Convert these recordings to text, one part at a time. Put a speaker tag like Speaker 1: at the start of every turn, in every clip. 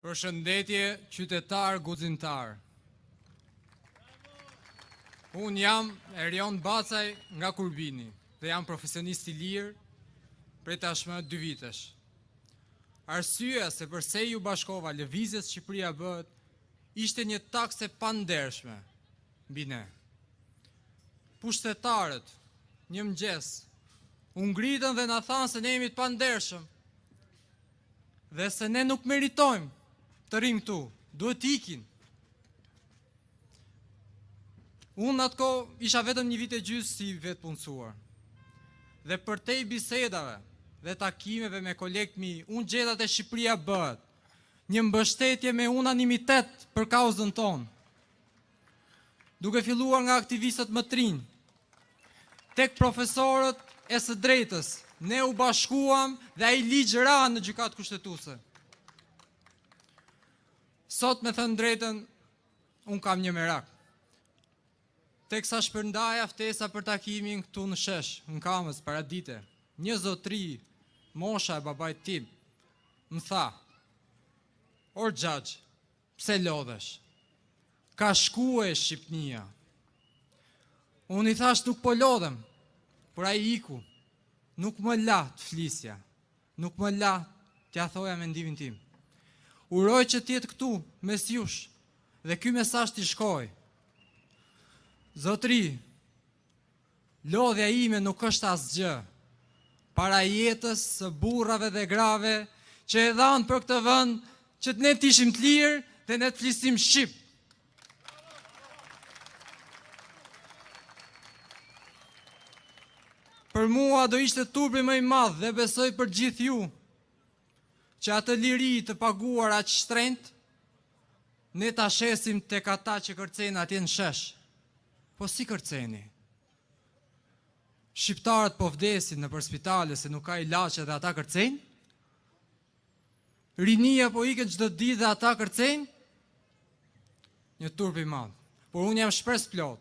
Speaker 1: Përshëndetje qytetar guximtar. Unë jam Erion Bacaj nga Kurbini dhe jam profesionist i lirë prej tashmë 2 vitesh. Arsyeja se përse ju bashkova lëvizjes Shqipëria bëhet ishte një takse pandershme mbi ne. Pushtetarët një mëngjes u ngritën dhe na thanë se ne jemi të pandershëm dhe se ne nuk meritojmë të rrim këtu, duhet ikin. Unë atko isha vetëm 1 vit e gjysmë si vetë punësuar. Dhe përtej bisedave dhe takimeve me kolegët mi, unë gjeta te Shqipëria bëhet një mbështetje me unanimitet për kauzën tonë. Duke filluar nga aktivistët më trinj, tek profesorët e së drejtës, ne u bashkuam dhe ai ligj ra në gjykatë kushtetuese. Sot me thënë drejtën, unë kam një merak. Teksa shpërndaja ftesa për takimin këtu në shesh, në Kamës, paradite, një zotri, mosha e babait tim, më tha, "O xhaxh, pse lodhesh? Ka shkuar Shqipnia." Unë i thash nuk po lodhem, por ai iku, nuk më la të flisja, nuk më la t'ja thoja mendimin tim. Uroj që t'jetë këtu, mes jush, dhe ky mesazh t'i shkoj. Zotri, lodhja ime nuk është asgjë, para jetës së burrave dhe grave që e dhanë për këtë vend që ne t'ishim të lirë dhe ne të flisim shqip. Për mua do ishte turpi më i madh dhe besoj për gjithë ju, që atë liri të paguar aq shtrenjtë, ne ta shesim tek ata që kërcejnë atje në shesh. Po si kërceni? Shqiptarët po vdesin në për spitale se nuk ka ilaç dhe ata kërcejnë? Rinia po ikën çdo ditë dhe ata kërcejnë? Një turp i madh. Por unë jam shpresë plot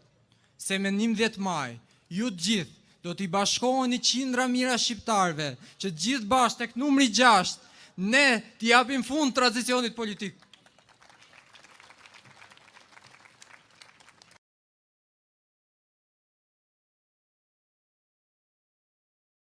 Speaker 1: se me 11 maj ju të gjithë do t'i bashkoheni qindra mira shqiptarëve që gjithë bashkë tek numri 6 ne t'i japim fund tranzicionit politik.